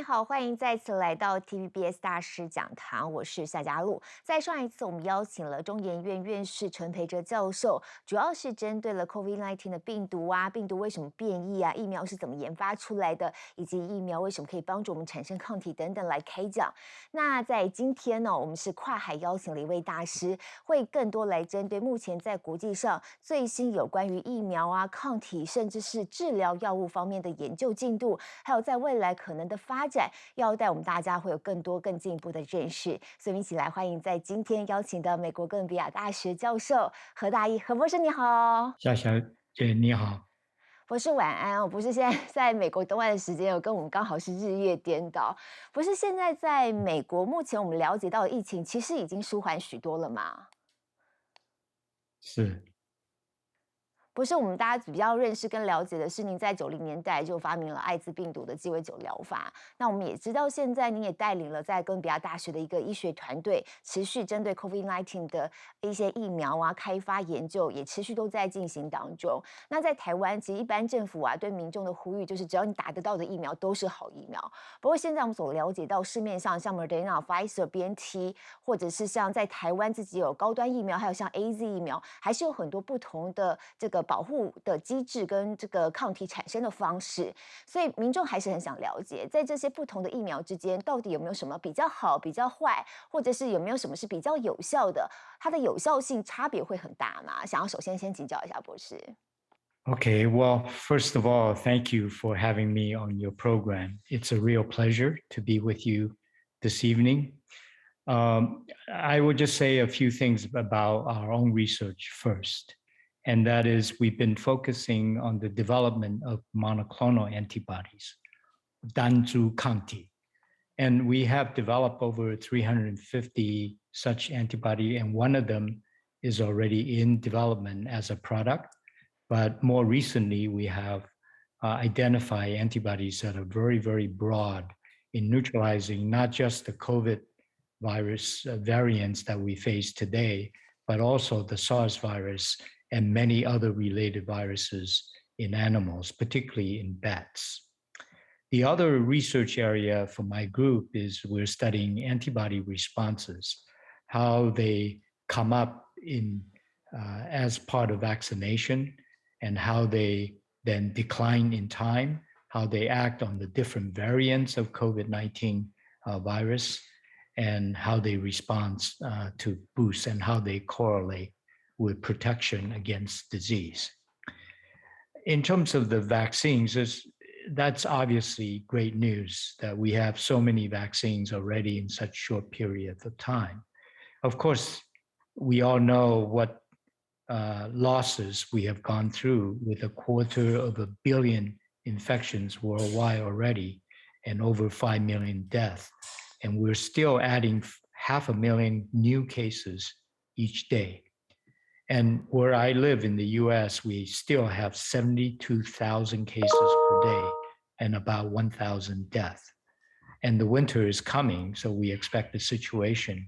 好，欢迎再次来到 TVBS 大师讲堂，我是夏佳璐。在上一次，我们邀请了中研院院士陈培哲教授，主要是针对了 COVID-19 的病毒啊，病毒为什么变异啊，疫苗是怎么研发出来的，以及疫苗为什么可以帮助我们产生抗体等等来开讲。那在今天呢，我们是跨海邀请了一位大师，会更多来针对目前在国际上最新有关于疫苗啊、抗体，甚至是治疗药物方面的研究进度，还有在未来可能的发展，要带我们大家会有更多更进一步的认识。所以我们一起来欢迎在今天邀请的美国哥伦比亚大学教授何大一何博士，你好。夏小姐你好。博士晚安哦，不是现在在美国东岸的时间，跟我们刚好是日夜颠倒。不是现在在美国，目前我们了解到的疫情其实已经舒缓许多了嘛？是。不是我们大家比较认识跟了解的是，您在90年代就发明了艾滋病毒的鸡尾酒疗法。那我们也知道，现在您也带领了在哥伦比亚大学的一个医学团队，持续针对 COVID-19 的一些疫苗啊开发研究，也持续都在进行当中。那在台湾，其实一般政府啊对民众的呼吁就是，只要你打得到的疫苗都是好疫苗。不过现在我们所了解到，市面上像 Moderna、Pfizer、BNT， 或者是像在台湾自己有高端疫苗，还有像 AZ 疫苗，还是有很多不同的这个保护的机制跟这个抗体产生的方式，所以民众还是很想了解，在这些不同的疫苗之间，到底有没有什么比较好、比较坏，或者是有没有什么是比较有效的？它的有效性差别会很大吗？想要首先请教一下博士。Okay, well, first of all, thank you for having me on your program. It's a real pleasure to be with you this evening. I would just say a few things about our own research first. And that is, we've been focusing on the development of monoclonal antibodies, danzu kanti. And we have developed over 350 such antibody, and one of them is already in development as a product. But more recently, we have identified antibodies that are very, very broad in neutralizing not just the COVID virus variants that we face today, but also the SARS virus and many other related viruses in animals, particularly in bats. The other research area for my group is we're studying antibody responses, how they come up in as part of vaccination, and how they then decline in time, how they act on the different variants of COVID-19 virus, and how they respond to boosts and how they correlate with protection against disease. In terms of the vaccines, that's obviously great news that we have so many vaccines already in such short periods of time. Of course, we all know what losses we have gone through with 250 million infections worldwide already and over 5 million deaths. And we're still adding 500,000 new cases each day. And where I live in the US, we still have 72,000 cases per day and about 1,000 deaths. And the winter is coming, so we expect the situation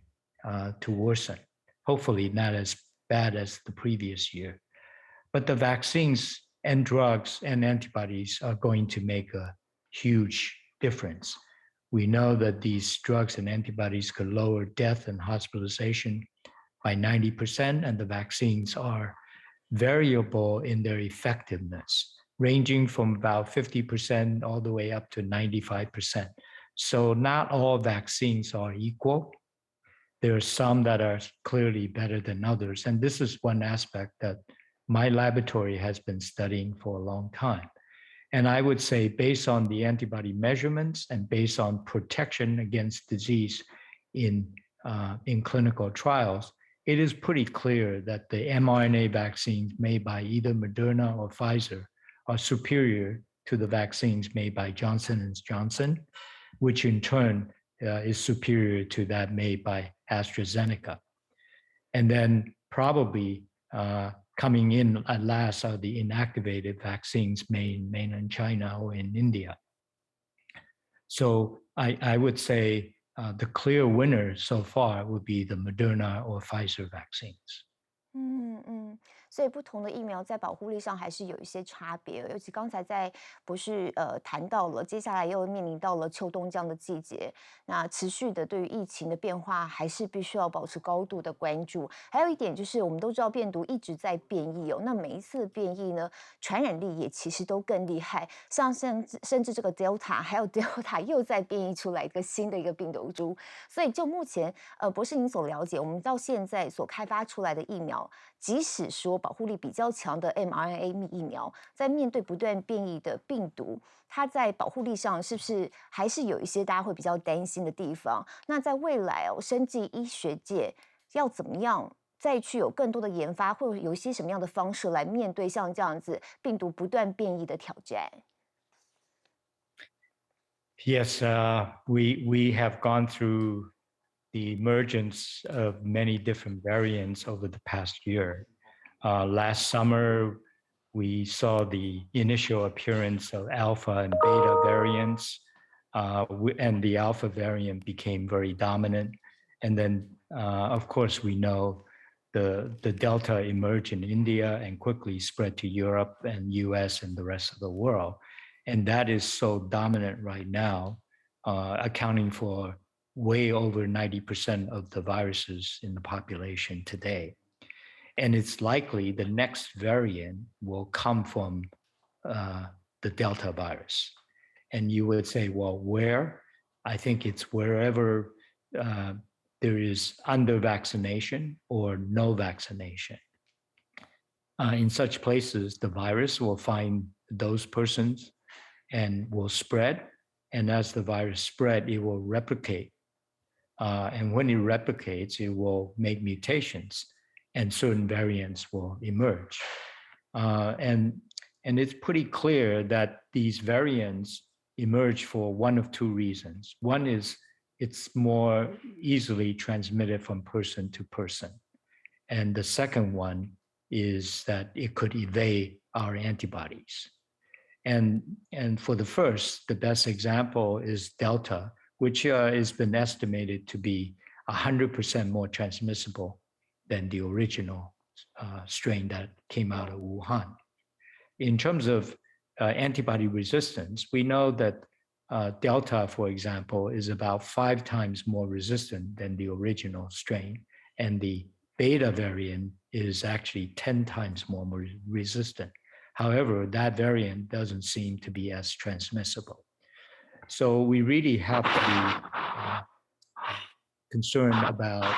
to worsen. Hopefully not as bad as the previous year. But the vaccines and drugs and antibodies are going to make a huge difference. We know that these drugs and antibodies could lower death and hospitalization by 90%, and the vaccines are variable in their effectiveness, ranging from about 50% all the way up to 95%. So not all vaccines are equal. There are some that are clearly better than others. And this is one aspect that my laboratory has been studying for a long time. And I would say, based on the antibody measurements and based on protection against disease in clinical trials, it is pretty clear that the mRNA vaccines made by either Moderna or Pfizer are superior to the vaccines made by Johnson & Johnson, which in turn is superior to that made by AstraZeneca. And then probably coming in at last are the inactivated vaccines made in mainland China or in India. So I would say the clear winner so far would be the Moderna or Pfizer vaccines. 所以不同的疫苗在保护力上还是有一些差别。尤其刚才在博士谈到了，接下来又面临到了秋冬这样的季节，那持续的对于疫情的变化还是必须要保持高度的关注。还有一点就是，我们都知道病毒一直在变异哦，那每一次的变异呢，传染力也其实都更厉害。像甚至这个 Delta 还有 Delta 又在变异出来一个新的一个病毒株，所以就目前博士您所了解，我们到现在所开发出来的疫苗，即使说保护力比较强的 mRNA 疫苗，在面对不断变异的病毒，它在保护力上是不是还是有一些大家会比较担心的地方？那在未来哦，生技医学界要怎么样再去有更多的研发，或有一些什么样的方式来面对像这样子病毒不断变异的挑战？ Yes, we have gone through the emergence of many different variants over the past year. Last summer, we saw the initial appearance of alpha and beta variants, and the alpha variant became very dominant. And then, of course, we know the Delta emerged in India and quickly spread to Europe and US and the rest of the world. And that is so dominant right now, accounting for way over 90% of the viruses in the population today. And it's likely the next variant will come from the Delta virus. And you would say, well, where? I think it's wherever there is under vaccination or no vaccination. In such places, the virus will find those persons and will spread. And as the virus spread, it will replicate. And when it replicates, it will make mutations and certain variants will emerge. And it's pretty clear that these variants emerge for one of two reasons. One is it's more easily transmitted from person to person. And the second one is that it could evade our antibodies. And for the first, the best example is Delta, which has been estimated to be 100% more transmissible than the original strain that came out of Wuhan. In terms of antibody resistance, we know that Delta, for example, is about 5 times more resistant than the original strain, and the beta variant is actually 10 times more resistant. However, that variant doesn't seem to be as transmissible. So we really have to be concerned about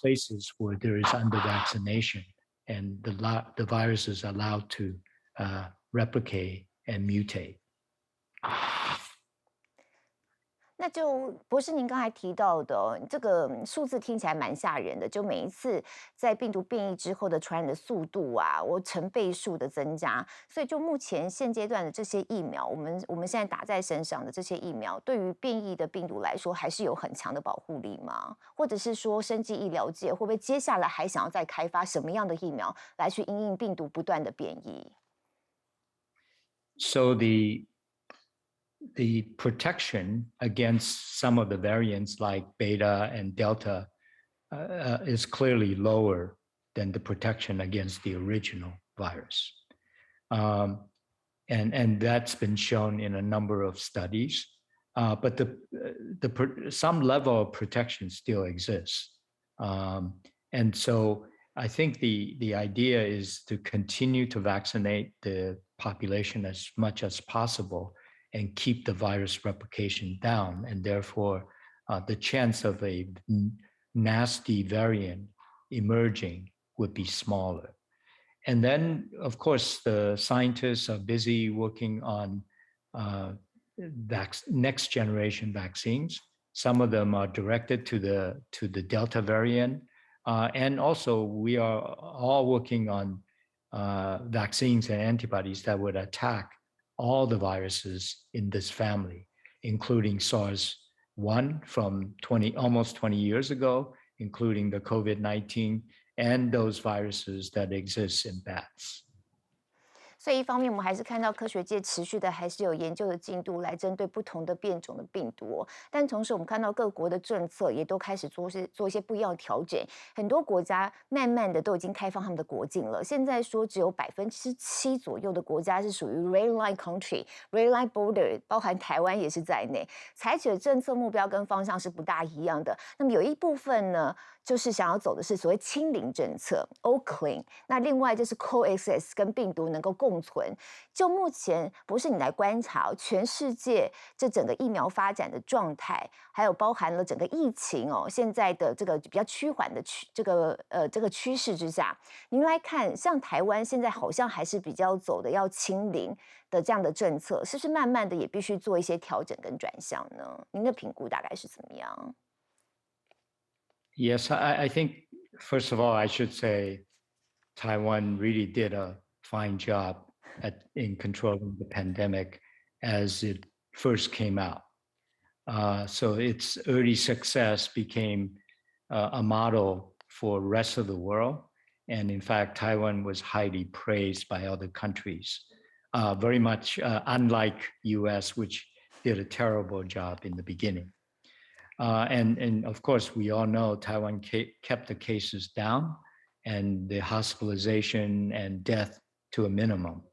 places where there is under vaccination and the virus is allowed to replicate and mutate. 那就博士您刚才提到的这个数字听起来蛮吓人的，就每一次在病毒变异之后的传染的速度啊，成倍数的增加。所以就目前现阶段的这些疫苗，我们现在打在身上的这些疫苗，对于变异的病毒来说，还是有很强的保护力吗？或者是说，生技医疗界会不会接下来还想要再开发什么样的疫苗来去因应病毒不断的变异？ So the protection against some of the variants like beta and delta is clearly lower than the protection against the original virus. And that's been shown in a number of studies, but some level of protection still exists. And so I think the idea is to continue to vaccinate the population as much as possible and keep the virus replication down. And therefore, the chance of a nasty variant emerging would be smaller. And then, of course, the scientists are busy working on next generation vaccines. Some of them are directed to the Delta variant. And also, we are all working on vaccines and antibodies that would attack all the viruses in this family, including SARS-1 from almost 20 years ago, including the COVID-19 and those viruses that exist in bats. 所以一方面我们还是看到科学界持续的还是有研究的进度来针对不同的变种的病毒，但同时我们看到各国的政策也都开始做一些不一样的调整，很多国家慢慢的都已经开放他们的国境了。现在说只有7%左右的国家是属于 Red Line Country、Red Line Border， 包含台湾也是在内，采取的政策目标跟方向是不大一样的。那么有一部分呢，就是想要走的是所谓清零政策 ，all clean。那另外就是 coexist， 跟病毒能够共存。就目前，博士你来观察全世界这整个疫苗发展的状态，还有包含了整个疫情现在的这个比较趋缓的这个趋势之下，您来看，像台湾现在好像还是比较走的要清零的这样的政策，是不是慢慢的也必须做一些调整跟转向呢？您的评估大概是怎么样？ Yes, I think, first of all, I should say Taiwan really did a fine job in controlling the pandemic as it first came out. So its early success became a model for the rest of the world. And in fact, Taiwan was highly praised by other countries, very much unlike US, which did a terrible job in the beginning. And of course, we all know Taiwan kept the cases down and the hospitalization and death to a minimum.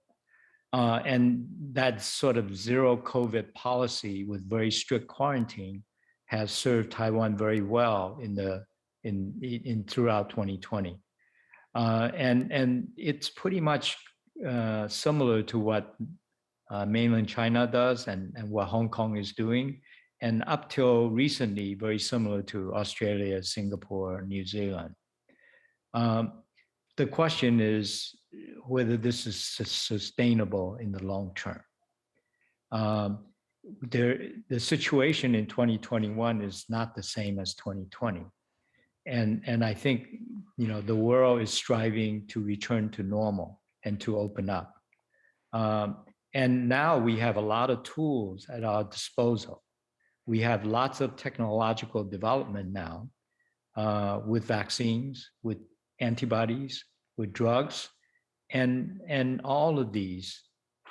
And that sort of zero COVID policy with very strict quarantine has served Taiwan very well in throughout 2020. And it's pretty much similar to what mainland China does and what Hong Kong is doing. And up till recently, very similar to Australia, Singapore, New Zealand. The question is whether this is sustainable in the long term. The situation in 2021 is not the same as 2020. And I think, the world is striving to return to normal and to open up. And now we have a lot of tools at our disposal. We have lots of technological development now with vaccines, with antibodies, with drugs, and all of these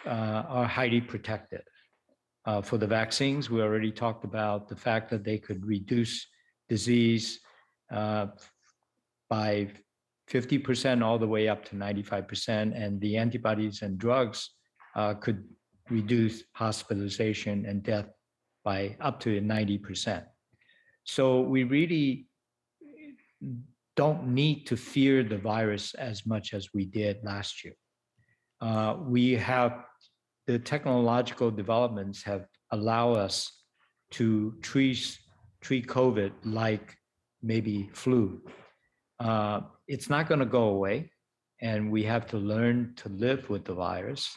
are highly protective. For the vaccines, we already talked about the fact that they could reduce disease by 50% all the way up to 95%, and the antibodies and drugs could reduce hospitalization and death by up to 90%. So we really don't need to fear the virus as much as we did last year. We have the technological developments have allowed us to treat COVID like maybe flu. It's not going to go away, and we have to learn to live with the virus.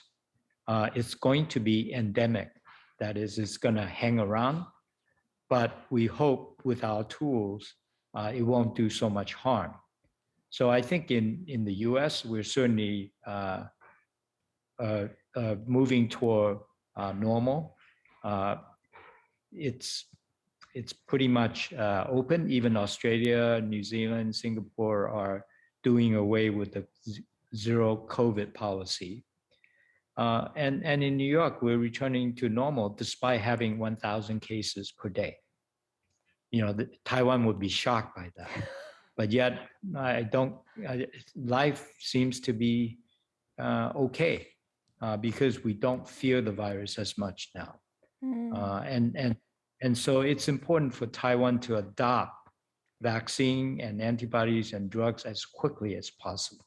It's going to be endemic. That is, it's going to hang around, but we hope with our tools, it won't do so much harm. So I think in the US, we're certainly moving toward normal. It's pretty much open. Even Australia, New Zealand, Singapore are doing away with the zero COVID policy. And in New York, we're returning to normal despite having 1,000 cases per day. Taiwan would be shocked by that. But yet, life seems to be okay because we don't fear the virus as much now. And so it's important for Taiwan to adopt vaccine and antibodies and drugs as quickly as possible.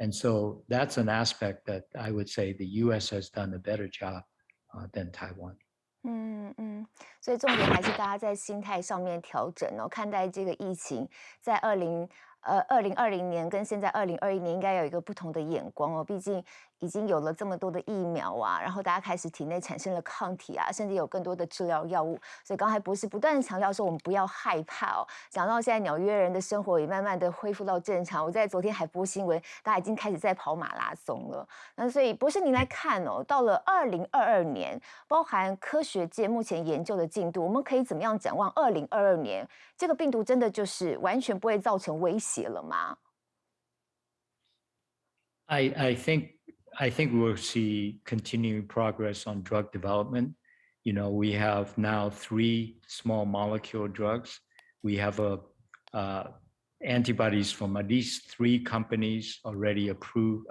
And so that's an aspect that I would say the U.S. has done a better job than Taiwan. 所以重点还是大家在心态上面调整看待这个疫情，在2020年跟现在2021年应该有一个不同的眼光毕竟已经有了这么多的疫苗啊，然后大家开始体内产生了抗体啊，甚至有更多的治疗药物。所以刚才博士不断的强调说我们不要害怕讲到现在纽约人的生活也慢慢的恢复到正常。我在昨天还播新闻，大家已经开始在跑马拉松了。那所以博士您来看到了2022年，包含科学界目前研究的进度，我们可以怎么样展望2022年？这个病毒真的就是完全不会造成威胁了吗？ I think I think we'll see continuing progress on drug development. You know, we have now 3 small molecule drugs. We have antibodies from at least 3 companies already approved,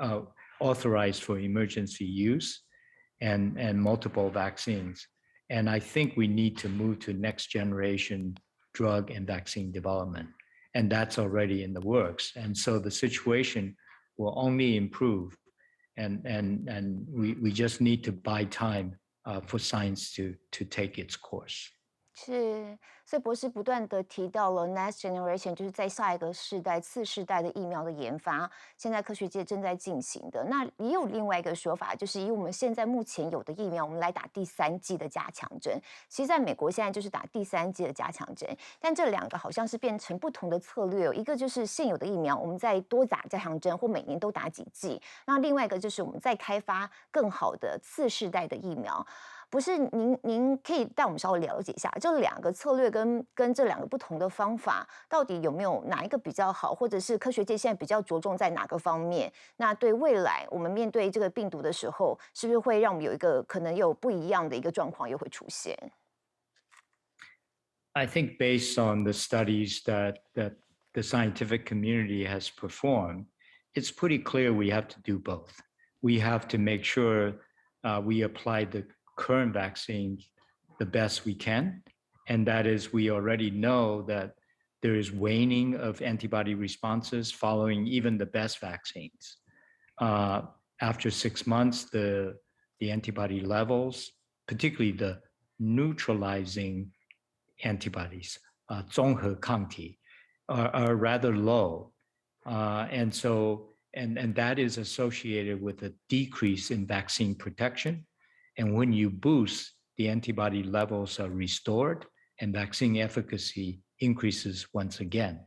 authorized for emergency use, and multiple vaccines. And I think we need to move to next generation drug and vaccine development. And that's already in the works. And so the situation will only improve. And we just need to buy time for science to take its course. 是，所以博士不断的提到了 next generation， 就是在下一个世代、次世代的疫苗的研发，现在科学界正在进行的。那也有另外一个说法，就是以我们现在目前有的疫苗，我们来打第3剂的加强针。其实在美国现在就是打第3剂的加强针，但这2个好像是变成不同的策略，一个就是现有的疫苗，我们再多打加强针，或每年都打几剂；那另外一个就是我们再开发更好的次世代的疫苗。不是您可以带我们稍微了解一下，这2个策略跟这2个不同的方法，到底有没有哪一个比较好，或者是科学界现在比较着重在哪个方面？那对未来我们面对这个病毒的时候，是不是会让我们有一个可能有不一样的一个状况又会出现？ I think based on the studies that the scientific community has performed, it's pretty clear we have to do both. We have to make sure we apply the current vaccines the best we can. And that is, we already know that there is waning of antibody responses following even the best vaccines. After 6 months, the antibody levels, particularly the neutralizing antibodies, 综合抗体, are rather low. And that is associated with a decrease in vaccine protection. And when you boost, the antibody levels are restored and vaccine efficacy increases once again.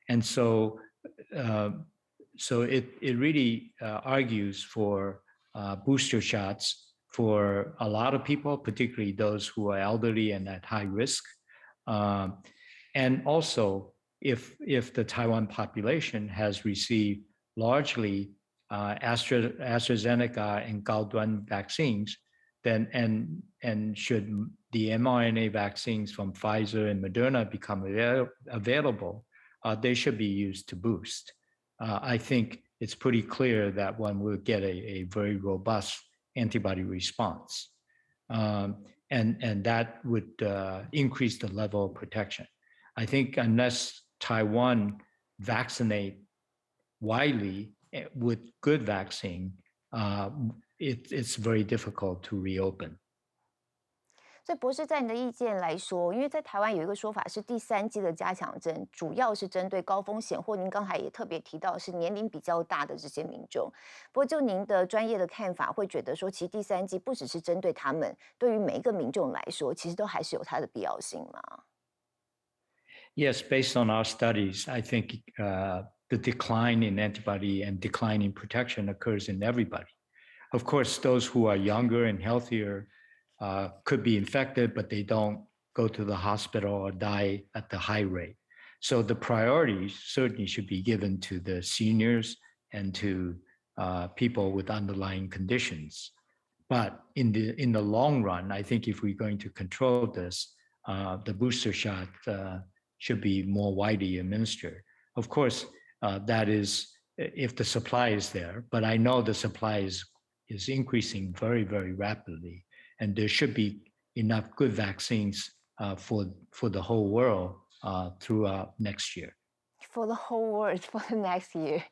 And so it really argues for booster shots for a lot of people, particularly those who are elderly and at high risk. And also, if the Taiwan population has received largely AstraZeneca and Gaoduan vaccines, then and should the mRNA vaccines from Pfizer and Moderna become available, they should be used to boost. I think it's pretty clear that one will get a very robust antibody response. And that would increase the level of protection. I think unless Taiwan vaccinate widely with good vaccine, it's very difficult to reopen. 所以博士，在你的意见来说，因为在台湾有一个说法是第3剂的加强针，主要是针对高风险，或您刚才也特别提到是年龄比较大的这些民众。不过就您的专业的看法，会觉得说，其实第3剂不只是针对他们，对于每一个民众来说，其实都还是有它的必要性吗？ Yes, based on our studies, I think the decline in antibody and decline in protection occurs in everybody. Of course, those who are younger and healthier could be infected, but they don't go to the hospital or die at the high rate. So the priority certainly should be given to the seniors and to people with underlying conditions. But in the long run, I think if we're going to control this, the booster shot should be more widely administered. Of course, that is if the supply is there, but I know the supply is increasing very, very rapidly. And there should be enough good vaccines for the whole world throughout next year. For the whole world, for the next year.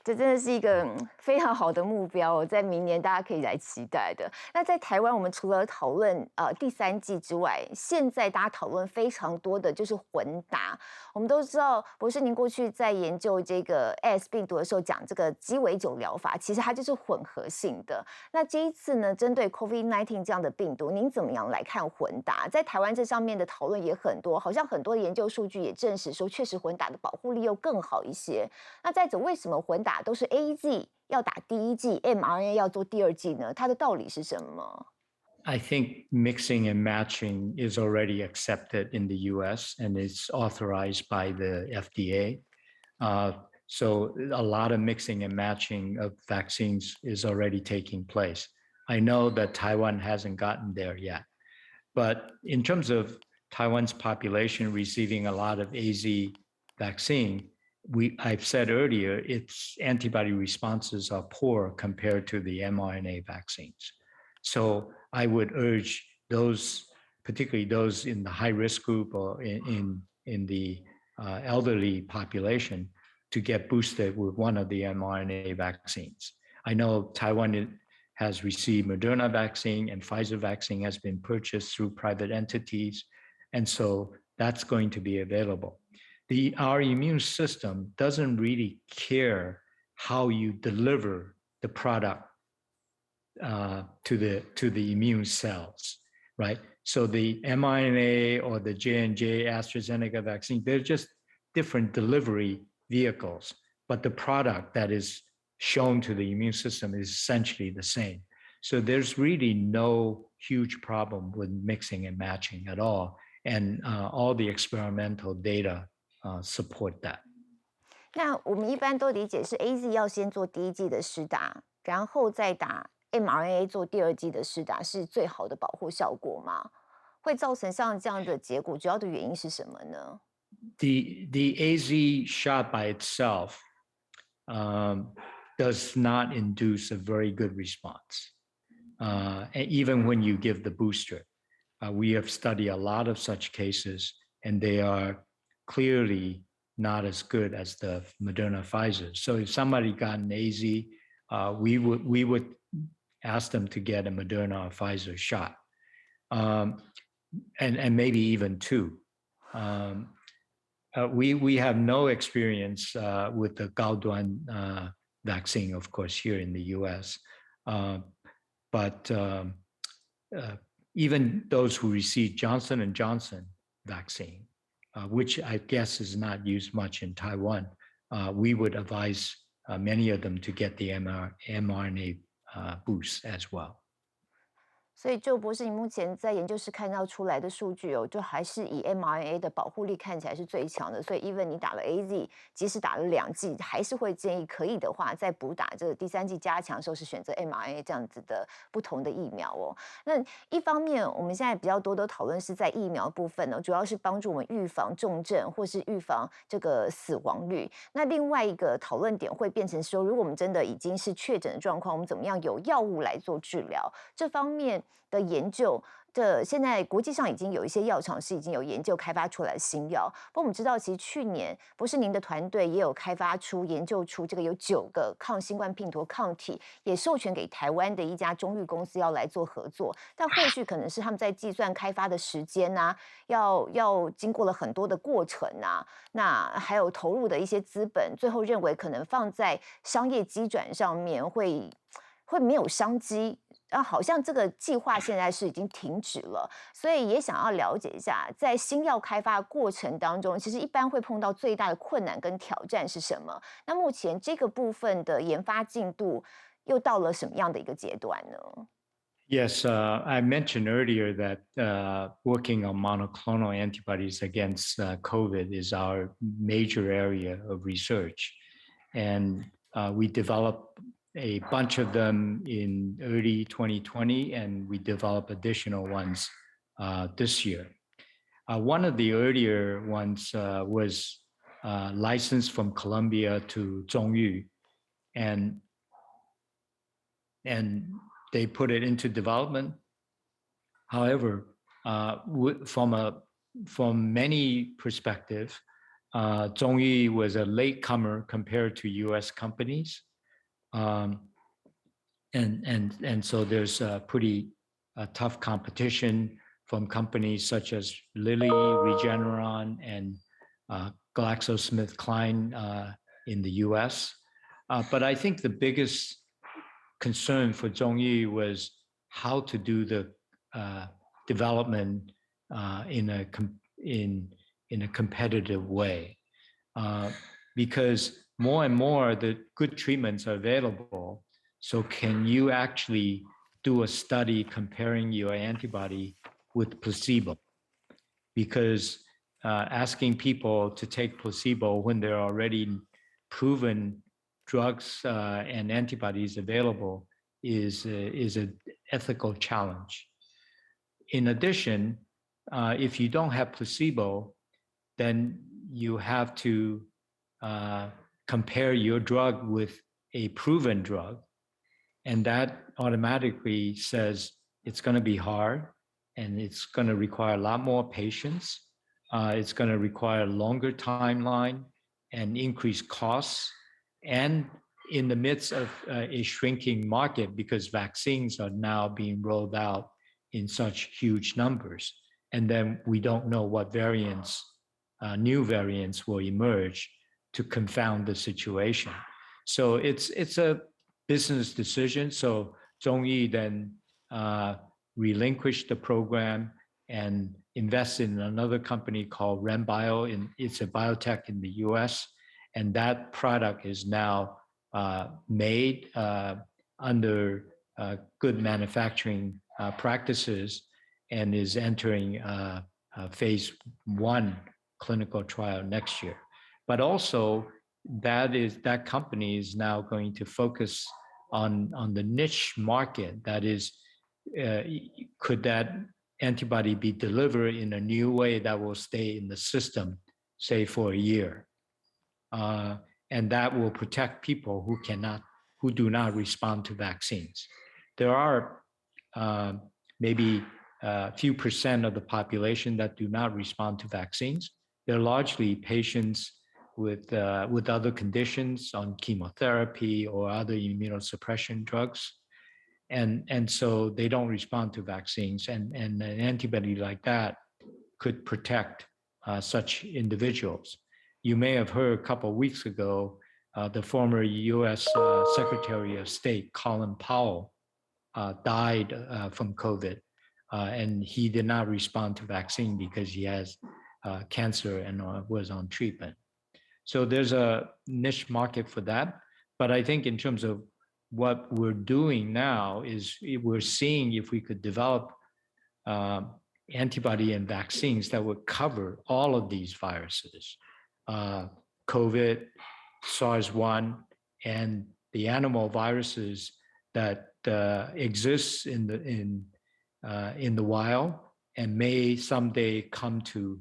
这真的是一个非常好的目标，在明年大家可以来期待的。那在台湾，我们除了讨论第3剂之外，现在大家讨论非常多的就是混打。我们都知道，博士您过去在研究这个 AS 病毒的时候，讲这个鸡尾酒疗法，其实它就是混合性的。那这一次呢，针对 COVID-19 这样的病毒，您怎么样来看混打？在台湾这上面的讨论也很多，好像很多研究数据也证实说，确实混打的保护力又更好一些。那再者，为什么混打都是 AZ 要打第1剂 mRNA 要做第2剂呢？它的道理是什么？ I think mixing and matching is already accepted in the US and it's authorized by the FDA. So a lot of mixing and matching of vaccines is already taking place. I know that Taiwan hasn't gotten there yet, but in terms of Taiwan's population receiving a lot of AZ vaccine, I've said earlier, its antibody responses are poor compared to the mRNA vaccines. So I would urge those, particularly those in the high-risk group or in the elderly population, to get boosted with one of the mRNA vaccines. I know Taiwan has received Moderna vaccine and Pfizer vaccine has been purchased through private entities. And so that's going to be available. Our immune system doesn't really care how you deliver the product to the immune cells, right? So the mRNA or the J&J AstraZeneca vaccine, they're just different delivery vehicles, but the product that is shown to the immune system is essentially the same. So there's really no huge problem with mixing and matching at all. And all the experimental data support that. 那我们一般都理解是 AZ 要先做第一剂的施打，然后再打 mRNA 做第二剂的施打是最好的保护效果吗？会造成像这样的结果，主要的原因是什么呢？ The AZ shot by itself does not induce a very good response, even when you give the booster. We have studied a lot of such cases, and they are clearly not as good as the Moderna Pfizer. So if somebody got an AZ, we would ask them to get a Moderna or Pfizer shot, and maybe even two. We have no experience with the Gaoduan vaccine, of course, here in the US. But even those who received Johnson & Johnson vaccine, which I guess is not used much in Taiwan, we would advise many of them to get the mRNA boost as well. 所以就博士，你目前在研究室看到出来的数据就还是以 mRNA 的保护力看起来是最强的。所以 even 你打了 AZ， 即使打了2剂，还是会建议可以的话，在补打这个第3剂加强的时候，是选择 mRNA 这样子的不同的疫苗哦。那一方面，我们现在比较多的讨论是在疫苗部分呢，主要是帮助我们预防重症或是预防这个死亡率。那另外一个讨论点会变成说，如果我们真的已经是确诊的状况，我们怎么样有药物来做治疗？这方面的研究，现在国际上已经有一些药厂是已经有研究开发出来的新药。不过我们知道，其实去年博士您的团队也有研究出这个有9个抗新冠病毒抗体，也授权给台湾的一家中裕公司要来做合作。但后续可能是他们在计算开发的时间要经过了很多的过程那还有投入的一些资本，最后认为可能放在商业机转上面会没有商机。好像这个计划现在是已经停止了，所以也想要了解一下，在新药开发过程当中，其实一般会碰到最大的困难跟挑战是什么？那目前这个部分的研发进度又到了什么样的一个阶段呢？ Yes, I mentioned earlier that working on monoclonal antibodies against COVID is our major area of research, and we developed a bunch of them in early 2020, and we developed additional ones this year. One of the earlier ones was licensed from Colombia to Zhongyu, and they put it into development. However, from many perspectives, Zhongyu was a latecomer compared to U.S. companies. And so there's a pretty tough competition from companies such as Lilly, Regeneron, and GlaxoSmithKline in the US. But I think the biggest concern for Zhongyu was how to do the development in a competitive way, because more and more the good treatments are available. So can you actually do a study comparing your antibody with placebo? Because asking people to take placebo when they're already proven drugs and antibodies available is an ethical challenge. In addition, if you don't have placebo, then you have to compare your drug with a proven drug. And that automatically says it's going to be hard and it's going to require a lot more patience. It's going to require a longer timeline and increased costs. And in the midst of a shrinking market, because vaccines are now being rolled out in such huge numbers. And then we don't know what variants, new variants will emerge to confound the situation. So it's a business decision. So Zhongyi then relinquished the program and invested in another company called RenBio. It's a biotech in the US. And that product is now made under good manufacturing practices and is entering phase 1 clinical trial next year. But also that company is now going to focus on the niche market. That is, could that antibody be delivered in a new way that will stay in the system, say for a year? And that will protect people who do not respond to vaccines. There are maybe a few percent of the population that do not respond to vaccines. They're largely patients with other conditions on chemotherapy or other immunosuppression drugs. And so they don't respond to vaccines. And an antibody like that could protect such individuals. You may have heard a couple of weeks ago, the former US Secretary of State, Colin Powell, died from COVID. And he did not respond to vaccine because he has cancer and was on treatment. So there's a niche market for that. But I think in terms of what we're doing now is we're seeing if we could develop antibody and vaccines that would cover all of these viruses, COVID, SARS-1, and the animal viruses that exists in the wild and may someday come to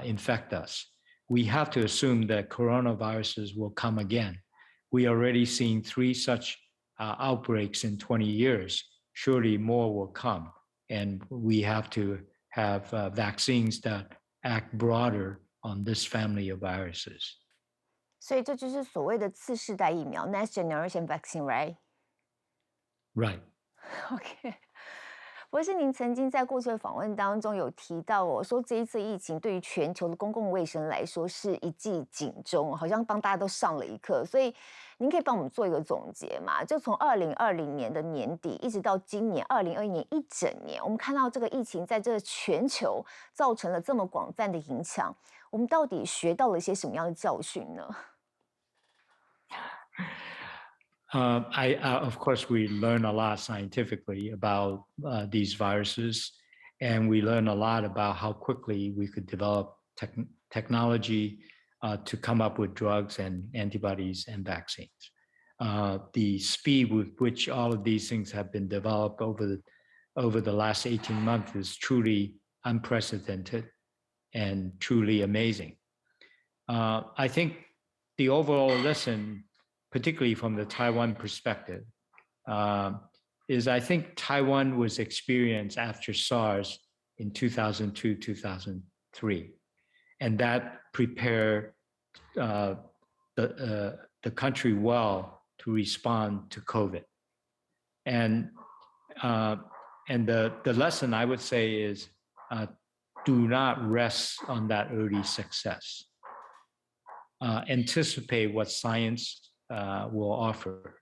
infect us. We have to assume that coronaviruses will come again. We already seen 3 such outbreaks in 20 years. Surely more will come. And we have to have vaccines that act broader on this family of viruses. 所以这就是所谓的次世代疫苗 （Next Generation Vaccine） right? Right. OK。博士，您曾经在过去的访问当中有提到说这一次疫情对于全球的公共卫生来说是一记警钟，好像帮大家都上了一课。所以您可以帮我们做一个总结嘛？就从2020年的年底一直到今年2021年一整年，我们看到这个疫情在这全球造成了这么广泛的影响，我们到底学到了一些什么样的教训呢？Of course, we learn a lot scientifically about these viruses, and we learn a lot about how quickly we could develop technology to come up with drugs and antibodies and vaccines. The speed with which all of these things have been developed over the last 18 months is truly unprecedented and truly amazing. I think the overall lesson, particularly from the Taiwan perspective, is I think Taiwan was experienced after SARS in 2002, 2003. And that prepared the country well to respond to COVID. And the lesson I would say is do not rest on that early success. Anticipate what science will offer.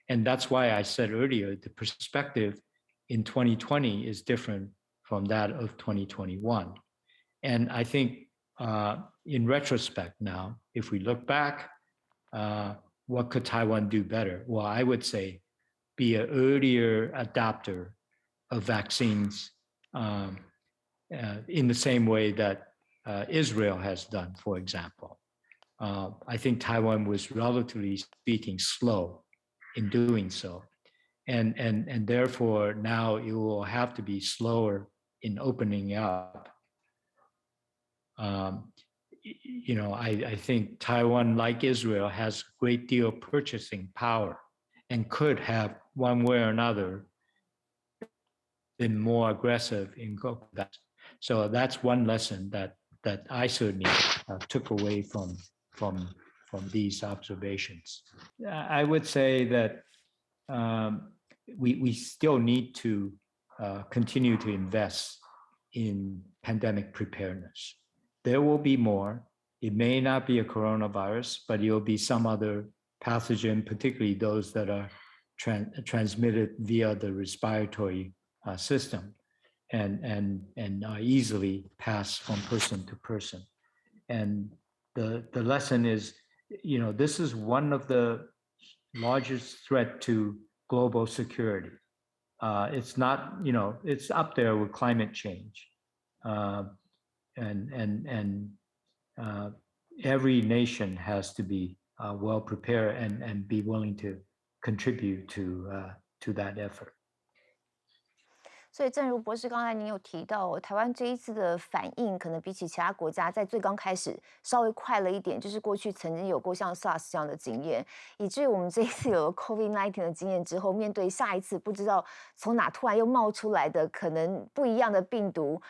And that's why I said earlier, the perspective in 2020 is different from that of 2021. And I think in retrospect now, if we look back, what could Taiwan do better? Well, I would say be an earlier adopter of vaccines in the same way that Israel has done, for example. I think Taiwan was relatively speaking slow in doing so. And therefore now it will have to be slower in opening up. I think Taiwan, like Israel, has a great deal of purchasing power and could have, one way or another, been more aggressive in that. So that's one lesson that I certainly took away from these observations. I would say that we still need to continue to invest in pandemic preparedness. There will be more. It may not be a coronavirus, but it will be some other pathogen, particularly those that are transmitted via the respiratory system and are easily passed from person to person. And the lesson is, this is one of the largest threat to global security. It's not, it's up there with climate change. Every nation has to be well prepared and be willing to contribute to that effort. 所以，正如博士刚才您有提到，台湾这一次的反应可能比起其他国家在最刚开始稍微快了一点，就是过去曾经有过像 SARS 这样的经验，以至于我们这一次有了 COVID-19 的经验之后，面对下一次不知道从哪突然又冒出来的可能不一样的病毒，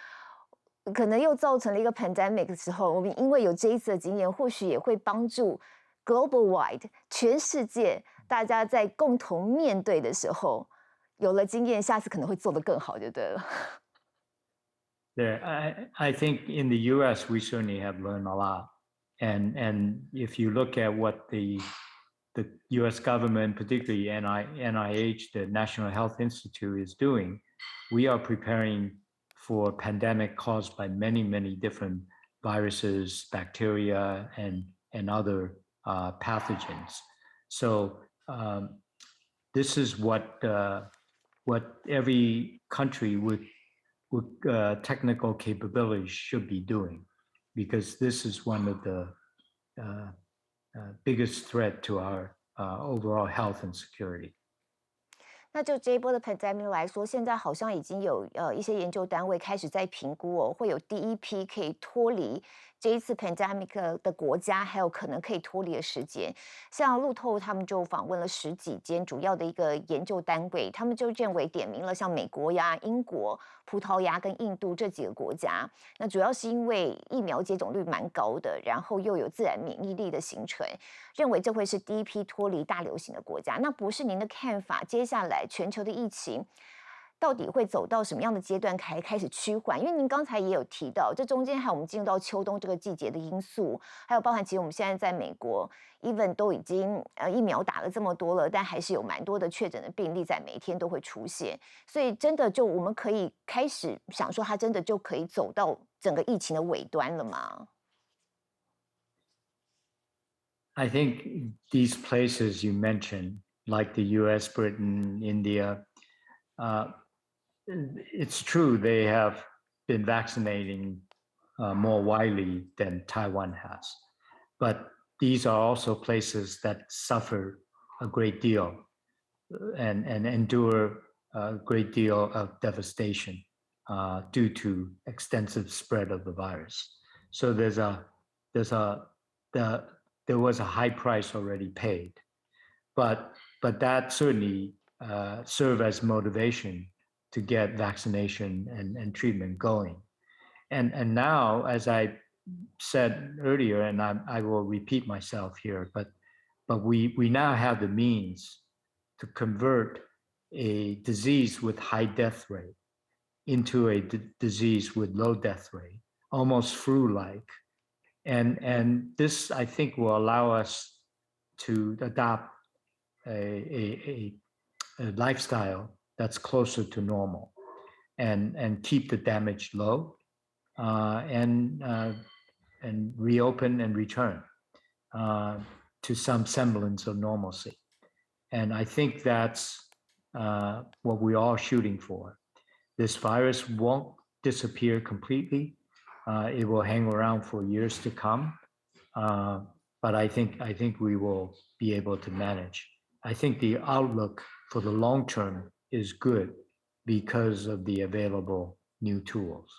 可能又造成了一个 pandemic 的时候，我们因为有这一次的经验，或许也会帮助 global wide 全世界大家在共同面对的时候。有了经验，下次可能会做得更好，就对了。Yeah, I think in the U.S. we certainly have learned a lot, and if you look at what the U.S. government, particularly NIH, the National Health Institute, is doing, we are preparing for a pandemic caused by many different viruses, bacteria, and other pathogens. So this is what every country with technical capabilities should be doing, because this is one of the biggest threat to our overall health and security. 那就这一波的 pandemic 来说，现在好像已经有一些研究单位开始在评估哦，会有第一批可以脱离这一次 pandemic 的国家，还有可能可以脱离的时间。像路透他们就访问了10几间主要的一个研究单位，他们就认为点名了像美国呀、英国、葡萄牙跟印度这几个国家。那主要是因为疫苗接种率蛮高的，然后又有自然免疫力的形成，认为这会是第一批脱离大流行的国家。那博士您的看法，接下来全球的疫情到底会走到什么样的阶段开始趋缓？因为您刚才也有提到，这中间还有我们进入到秋冬这个季节的因素，还有包含其实我们现在在美国 even 都已经疫苗打了这么多了，但还是有蛮多的确诊的病例在每天都会出现，所以真的就我们可以开始想说，它真的就可以走到整个疫情的尾端了吗？ I think these places you mentioned, like the U.S., Britain, India, it's true they have been vaccinating more widely than Taiwan has, but these are also places that suffer a great deal and endure a great deal of devastation due to extensive spread of the virus. So there was a high price already paid, but that certainly served as motivation to get vaccination and treatment going. And now, as I said earlier, and I will repeat myself here, but we now have the means to convert a disease with high death rate into a disease with low death rate, almost flu-like. And this, I think, will allow us to adopt a lifestyle that's closer to normal and keep the damage low and reopen and return to some semblance of normalcy. And I think that's what we're all shooting for. This virus won't disappear completely. It will hang around for years to come. but I think we will be able to manage. I think the outlook for the long term is good because of the available new tools.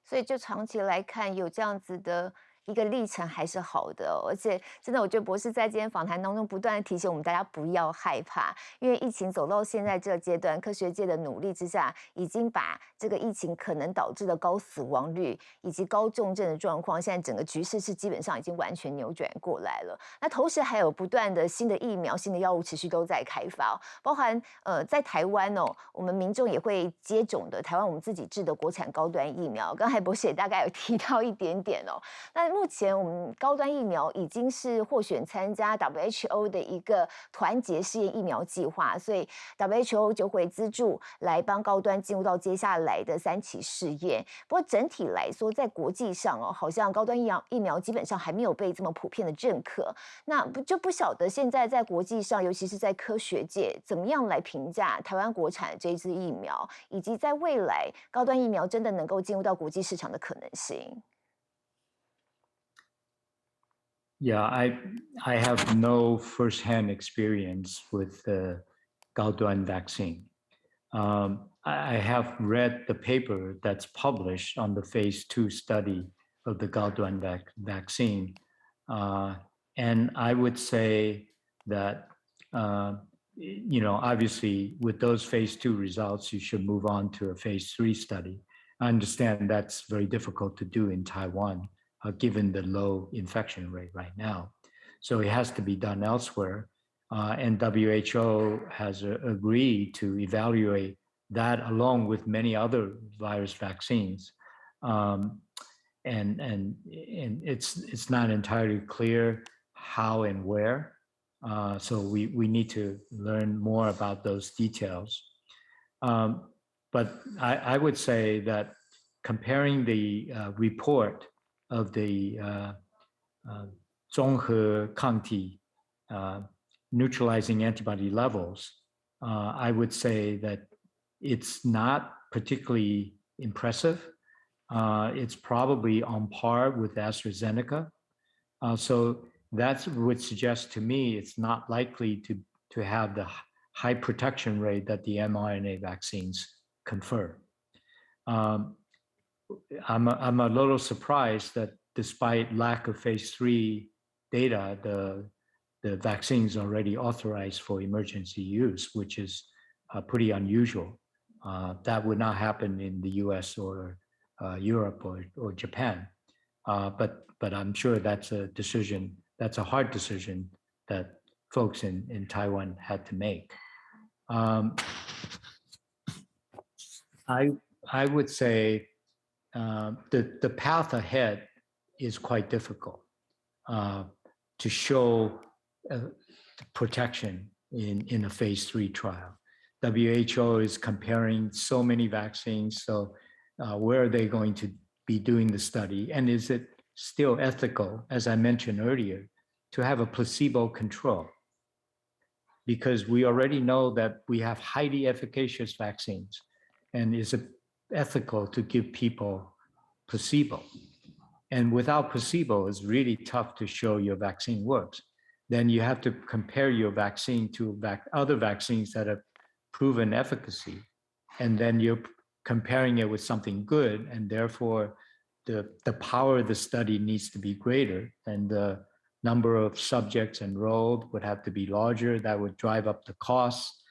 所以就长期来看，有这样子的一个历程还是好的哦，而且真的，我觉得博士在今天访谈当中不断的提醒我们大家不要害怕，因为疫情走到现在这个阶段，科学界的努力之下，已经把这个疫情可能导致的高死亡率以及高重症的状况，现在整个局势是基本上已经完全扭转过来了。那同时还有不断的新的疫苗、新的药物持续都在开发哦，包含在台湾哦，我们民众也会接种的台湾我们自己制的国产高端疫苗，刚才博士也大概有提到一点点哦。那目前我们高端疫苗已经是获选参加 WHO 的一个团结试验疫苗计划，所以 WHO 就会资助来帮高端进入到接下来的3期试验。不过整体来说，在国际上哦，好像高端疫苗基本上还没有被这么普遍的认可。那不晓得现在在国际上，尤其是在科学界，怎么样来评价台湾国产这一支疫苗，以及在未来高端疫苗真的能够进入到国际市场的可能性？Yeah, I have no firsthand experience with the Gaoduan vaccine. I have read the paper that's published on the phase 2 study of the Gaoduan vaccine. And I would say that, obviously with those phase 2 results, you should move on to a phase 3 study. I understand that's very difficult to do in Taiwan, given the low infection rate right now. So it has to be done elsewhere. And WHO has agreed to evaluate that along with many other virus vaccines. And it's not entirely clear how and where. So we need to learn more about those details. But I would say that comparing the report of the 综合抗体 neutralizing antibody levels, I would say that it's not particularly impressive. It's probably on par with AstraZeneca. So that would suggest to me it's not likely to have the high protection rate that the mRNA vaccines confer. I'm a little surprised that despite lack of phase 3 data, the vaccines already authorized for emergency use, which is pretty unusual. That would not happen in the US or Europe or Japan. But I'm sure that's a decision, that's a hard decision that folks in Taiwan had to make. I would say the path ahead is quite difficult to show protection in a phase 3 trial. WHO is comparing so many vaccines, so where are they going to be doing the study? And is it still ethical, as I mentioned earlier, to have a placebo control? Because we already know that we have highly efficacious vaccines, and is it ethical to give people placebo? And without placebo, it's really tough to show your vaccine works. Then you have to compare your vaccine to other vaccines that have proven efficacy. And then you're comparing it with something good, and therefore the power of the study needs to be greater, and the number of subjects enrolled would have to be larger. That would drive up the costs,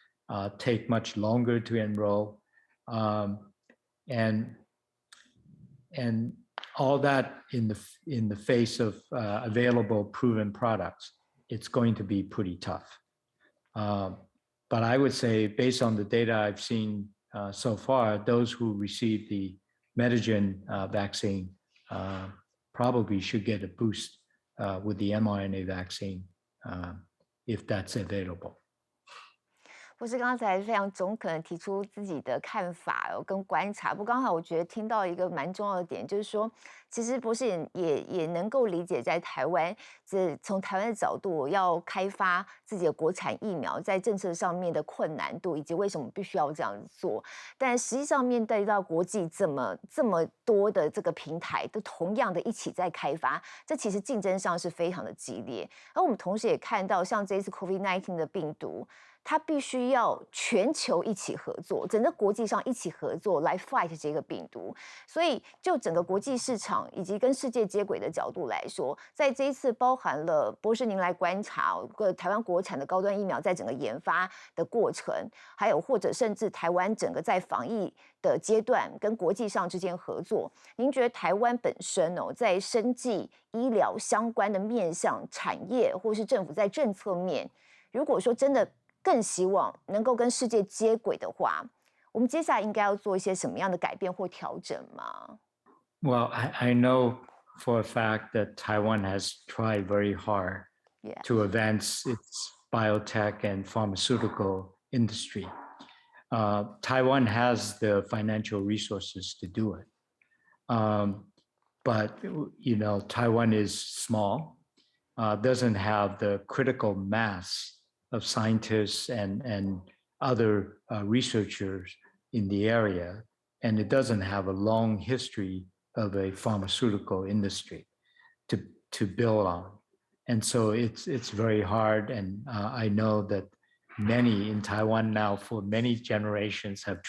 take much longer to enroll. And all that in the face of available proven products, it's going to be pretty tough. But I would say, based on the data I've seen so far, those who received the Medigen vaccine probably should get a boost with the mRNA vaccine if that's available. 不是刚才非常中肯的提出自己的看法跟观察，不过刚好我觉得听到一个蛮重要的点，就是说，其实博士也能够理解，在台湾，从台湾的角度要开发自己的国产疫苗，在政策上面的困难度，以及为什么必须要这样子做。但实际上面对到国际这么多的这个平台，都同样的一起在开发，这其实竞争上是非常的激烈。而我们同时也看到，像这一次 COVID-19 的病毒，它必须要全球一起合作，整个国际上一起合作来 fight 这个病毒。所以，就整个国际市场以及跟世界接轨的角度来说，在这一次包含了博士您来观察台湾国产的高端疫苗在整个研发的过程，还有或者甚至台湾整个在防疫的阶段跟国际上之间合作，您觉得台湾本身在生技医疗相关的面向产业，或是政府在政策面，如果说真的更希望能够跟世界接轨的话，我们接下来应该要做一些什么样的改变或调整吗？ Well, I know for a fact that Taiwan has tried very hard Yeah. to advance its biotech and pharmaceutical industry. Taiwan has the financial resources to do it. But, Taiwan is small, doesn't have the critical mass of scientists and other researchers in the area, and it doesn't have a long history of a pharmaceutical industry to build on. And so it's very hard, and I know that many in Taiwan now for many generations of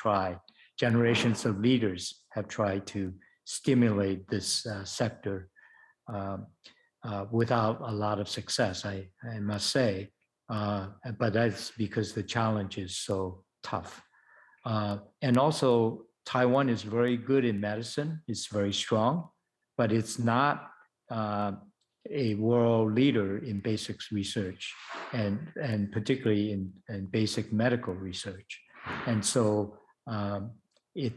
leaders have tried to stimulate this sector without a lot of success, I must say. But that's because the challenge is so tough. And also, Taiwan is very good in medicine. It's very strong, but it's not a world leader in basic research and particularly in basic medical research. And so the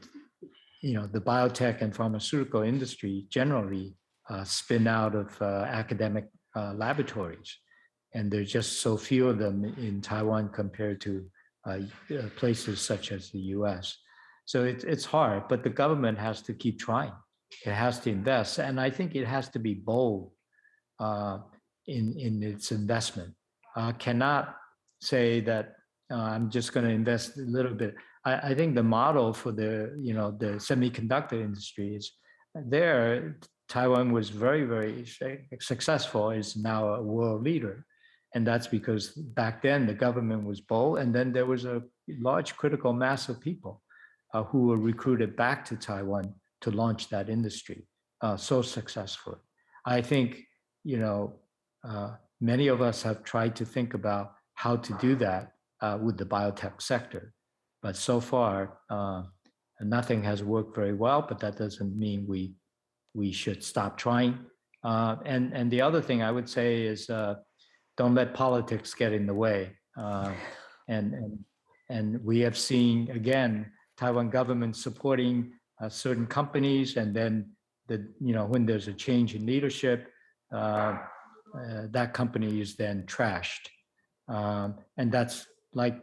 biotech and pharmaceutical industry generally spin out of academic laboratories. And there's just so few of them in Taiwan compared to places such as the US. So it's hard, but the government has to keep trying. It has to invest, and I think it has to be bold in its investment. Cannot say that I'm just going to invest a little bit. I think the model for the semiconductor industry is there. Taiwan was very, very successful, is now a world leader. And that's because back then the government was bold, and then there was a large critical mass of people who were recruited back to Taiwan to launch that industry so successfully. I think, many of us have tried to think about how to do that with the biotech sector. But so far, nothing has worked very well, but that doesn't mean we should stop trying. And the other thing I would say is don't let politics get in the way. And we have seen, again, Taiwan government supporting certain companies, and then when there's a change in leadership, that company is then trashed. And that's like,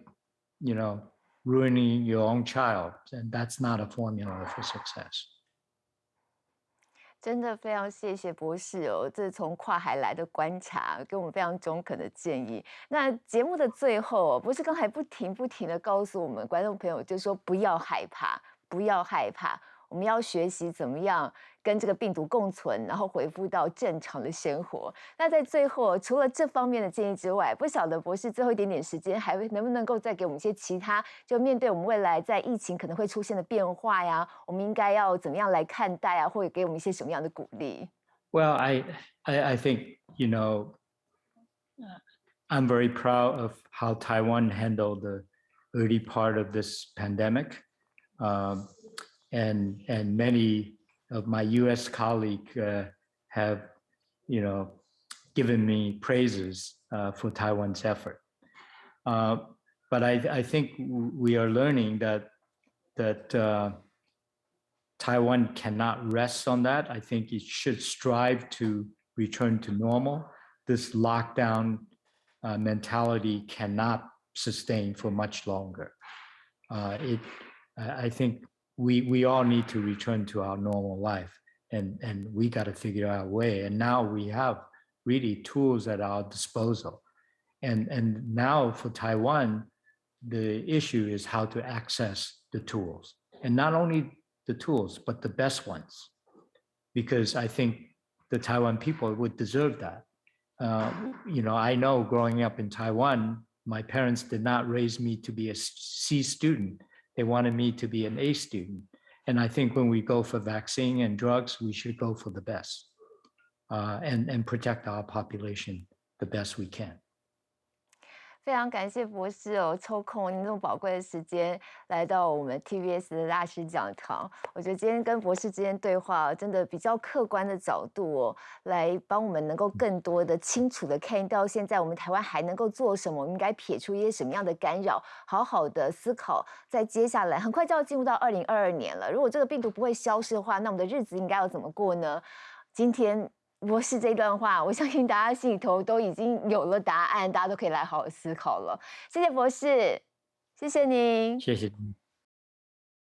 ruining your own child, and that's not a formula for success. 真的非常谢谢博士这是从跨海来的观察，给我们非常中肯的建议。那节目的最后博士刚才不停的告诉我们观众朋友，就说不要害怕，不要害怕，我们要学习怎么样跟这个病毒共存，然后恢复到正常的生活。那在最后，除了这方面的建议之外，不晓得博士最后一点点时间，还能不能够再给我们一些其他，就面对我们未来在疫情可能会出现的变化呀，我们应该要怎么样来看待啊，或者给我们一些什么样的鼓励 ？Well, I think I'm very proud of how Taiwan handled the early part of this pandemic, and many of my U.S. colleagues have, given me praises for Taiwan's effort. But I think we are learning that Taiwan cannot rest on that. I think it should strive to return to normal. This lockdown mentality cannot sustain for much longer. I think we all need to return to our normal life, and we got to figure out a way. And now we have really tools at our disposal. And now for Taiwan, the issue is how to access the tools, and not only the tools, but the best ones, because I think the Taiwan people would deserve that. I know growing up in Taiwan, my parents did not raise me to be a C student. They wanted me to be an A student. And I think when we go for vaccine and drugs, we should go for the best, and protect our population the best we can. 非常感谢博士抽空您这么宝贵的时间来到我们 TVBS 的大师讲堂。我觉得今天跟博士之间对话，真的比较客观的角度来帮我们能够更多的清楚的看到现在我们台湾还能够做什么，我们应该撇出一些什么样的干扰，好好的思考。在接下来很快就要进入到2022年了，如果这个病毒不会消失的话，那我们的日子应该要怎么过呢？今天博士这段话，我相信大家心里头都已经有了答案，大家都可以来好好思考了。谢谢博士，谢谢您，谢谢您。